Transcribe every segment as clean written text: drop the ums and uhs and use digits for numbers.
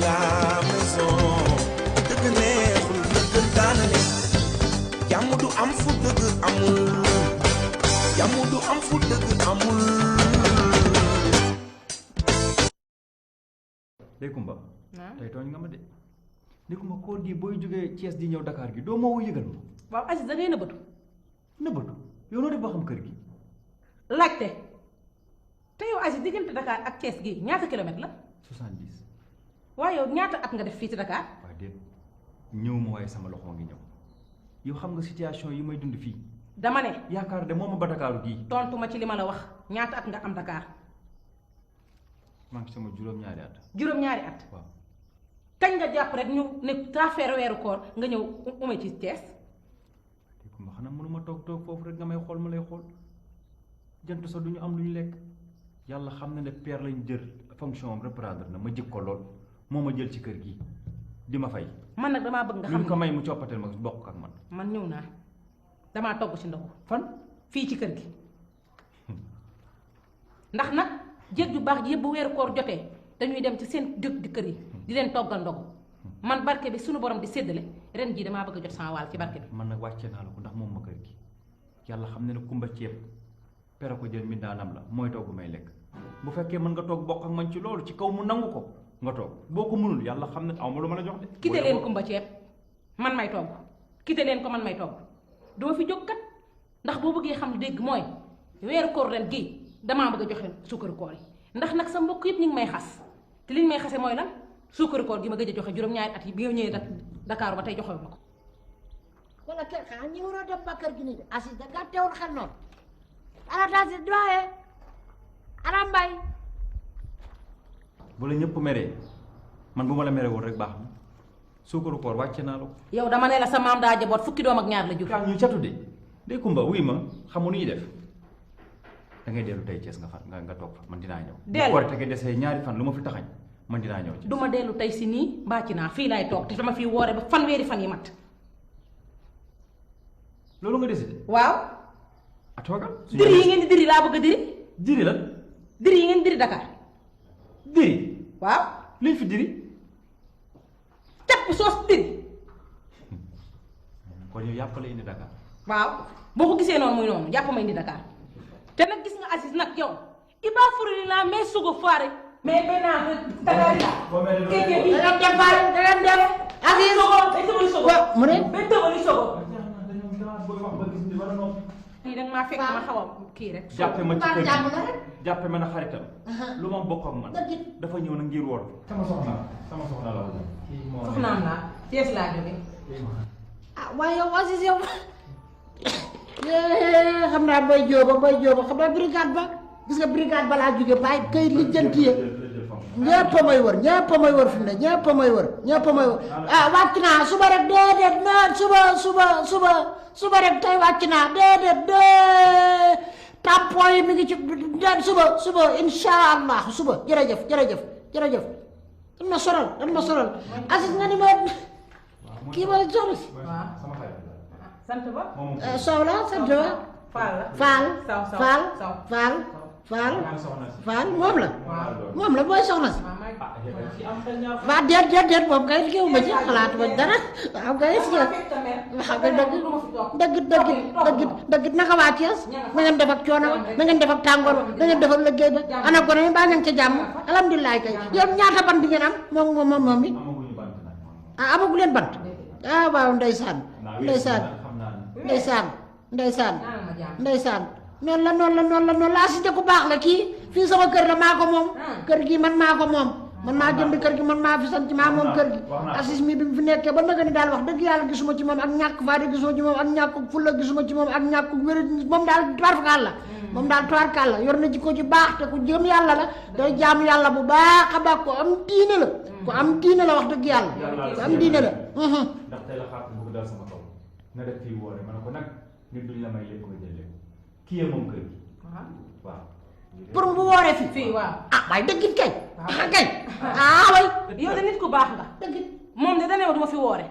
la maison dëgg neexul dëgg daana ne jàmm du am fu dëgg amul jàmm du am fu dëgg amul. Ndeye Coumba tey tooñ nga ma de Ndeye Coumba koor gi booy jógee Thiès di ñëw Dakar gi doo ma woo yëgal ma. waaw Aziz da ngay nëbbatu. nëbbatu yow noo def ba xam kër gi. laajte te yow Aziz diggante Dakar ak Thiès gi ñaata kilomètre la. 70. waaye yow ñaata at nga def fii ci Dakar. waaw déet ñëw ma waaye sama loxo ngi ñëw yow xam nga situation yi may dund fii. dama ne. yaakaar de moom ma ba Dakar gii. tontu ma ci li ma la wax ñaata at nga am Dakar. maa ngi sama juróom-ñaari at. juróom-ñaari at. waaw. kañ nga jàpp rek ñu ne traafeer weeru koor nga ñëw ume ci Thiès. Ndeye Coumba xanaa mënuma toog foofu rek nga may xool ma lay xool jant sa du ñu am lu ñu lekk yàlla xam na ne père lañ jël fonction am reprendre na ma jëkk ko lool moo ma jël ci kër gi di ma fay. man nag damaa bëgg nga xam lu ko may mu coppatel ma bokk ak man. man ñëw naa damaa togg ci ndogu. fan fii ci kër gi ndax nag jéeg ju baax ji yëpp bu weeru koor jotee dañuy dem ci seen dëkk di kër yi di leen toggal ndogu man barke bi suñu borom di séddale ren jii damaa bëgg a jot sama wàll ci barke bi. man nag wàcce naa la ko ndax moom ma kër gi yàlla xam ne ne Coumba ceeb pere ko jël mbindaanam la mooy togg may lekk bu fekkee mën nga toog bokk ak man ci loolu ci kaw mu nangu ko nga toog boo ko mënul yàlla xam ne aw ma lu ma la jox de. kite leen Coumba ceeb man may togg kite leen ko man may togg doo fi jóg kat ndax boo bëggee xam dégg mooy weeru koor ren gii damaa bëgg a joxe suukaru koor yi ndax nag sa mbokk yëpp ñu ngi may xas te liñ may xase mooy lan suukaru koor gi ma gëj a joxe juróom-ñaari at yi bi nga ñëwee Dakar ba tey joxe ma ko. wala kër xanaa ñi waroo dem ba kër gi nii de Aziz da ngaa teewul xel noonu ana Aziz doye ana mbay. bu la ñëpp meree man bu ma la meree woon rek baax na suukaru koor wàcce naa la ko. yow dama ne la sa maam daa jaboot fukki doom ak ñaar la jur. kaa ñu catu de Ndeye Coumba wuy ma xamu nu ñuy def da ngay dellu tey Thiès nga toog fa man dinaa ñëw. dellu bu Korite gi desee ñaari fan lu ma fi taxañ man dinaa ñëw ci. du ma dellu tey si nii mbaa ci naa fii laay toog te dama fii woore ba fanweeri fan yi mat. loolu nga décidé. waaw. a toogal. diri yi ngeen di diri laa bëgg a diri. diri la. diri yi ngeen di diri Dakar. diri. waaw. liñ fi diri. capp soos diri. kon yow yàpp la indi Dakar. waaw boo ko gisee noonu muy noonu jàpp ma indi Dakar te nag gis nga Aziz nag yow i baa furali naa mais sugo faare mais benaa Dakar la kéeke bi da ngeen dem faal da ngeen dem Aziz sogo day tëbali sogo mu ne day tëbali sogo lii danga maa fekk ma xaw a kii rek jàppe ma ci kër jàmm la rek jàppe ma na xaritam lu ma bokk ak man dafa ñëw na ngir woon sama soxna la soxnaam laa Thiès laa jóge ah waaye yow Aziz yow xam naa bay jóoba xam naa brigade ba gis nga brigade ba laa jóge bàyyi kay li jënti ñëpp a may wër fi mu ne ñëpp a may wër ah wàcc naa suba rek déedéet na suba rek tey wàcc naa déedéet tampon yi mi ngi ci suba insha allah suba jërëjëf dan ma sonal Aziz nga ni ma kii ma soxla si sant ba Sow la sant ba Faal moom la booy soxna si waa déet moom kay liggéeyu ma ci xalaatu ma dara waaw kay si waaw kay dëgg naka waa Thiès na ngeen def ak coono ba na ngeen def ak tàngoor ba na ngeen def ak liggéey ba ana gone mi baa ngeen ca jàmm alhamdulilah kay yow ñaata bant bi ngeen am moom mi ah amagu leen bant ah waaw ndeysaan noonu la Aziz de ku baax la kii fii sama kër la maa ko moom kër gi man maa ko moom man maa jënd kër gi man maa fi sant maa moom kër gi Aziz mi bi mu fi nekkee ba naka ni daal wax dëgg yàlla gisuma ci moom ak ñàkk faade gisuma ci moom ak ñàkk fulla gisuma ci moom ak ñàkk wér moom daal tubaarkàl la yor na jikko ji baax te ku jëm yàlla la day jaam yàlla bu baax a baax ko am diine la wax dëgg yàlla ku am diine la ndax tey la xaar bëgg dal sama kaw nga def fii woore ma ne ko nag nit duñ la may lépp nga jël lépp kii yee moom kër gi waaw pour mu wooree fii waaw ah waaye dëggit kay kay ah way yow de nit ku baax nga dëggit moom de dana yow duma fi woore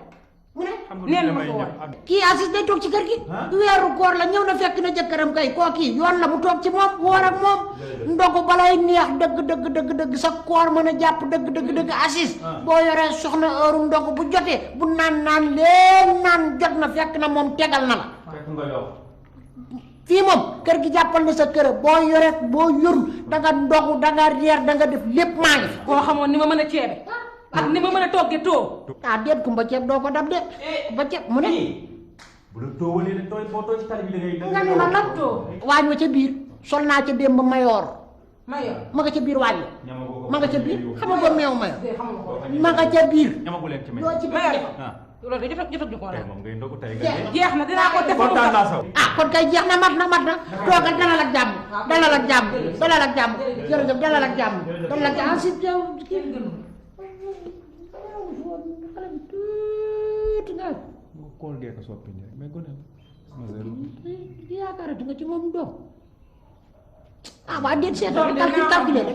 mu ne xam nga neen lu ma may ko ñëw woon. ak kii Aziz day toog ci kër gi weeru koor la ñëw na fekk na jëkkëram kay koo kii yoon la mu toog ci moom woor ak moom ndogu balay neex dëgg sa koor mën a jàpp dëgg Aziz boo yoree soxna heure ndogu bu jotee bu naan leen naan jot na fekk na moom tegal na la fekk nga yow fii moom kër gi jàppal na sa kër boo yore boo yoru danga ndogu danga reer danga def lépp maa ngi fi koo xamoon ni ma mën a ceebe ak ni ma mën a toggee too. déet kumba ceeb doo ko dab de kumba ceeb mu ne bu la toowalee rek tooy boo tooy ci tali bi da ngay nga ne la nag waañ wa ca biir sol naa ca démb mayoor ma yor ma nga ca biir waañ wa ñamagu ko ma nga ca biir xam nga meew mayoor de xamul ko. ma nga ca biir ñamagu leen ci may doo ci ma biir yor ah loolu de jotaguñu ko tey nag. moom ngay ndogu tey nga Jeex. jeex na dinaa ko def. kontaan naa saw kon kay jeex na mat na toogal dalal ak jàmm dalal ak jàmm jërëjëf dalal ak jàmm si yow kii xale bi tuuti nga kool gee ko soppi rek mais gone yaakaarati nga ci moom doom waa déet seetoon calcul rek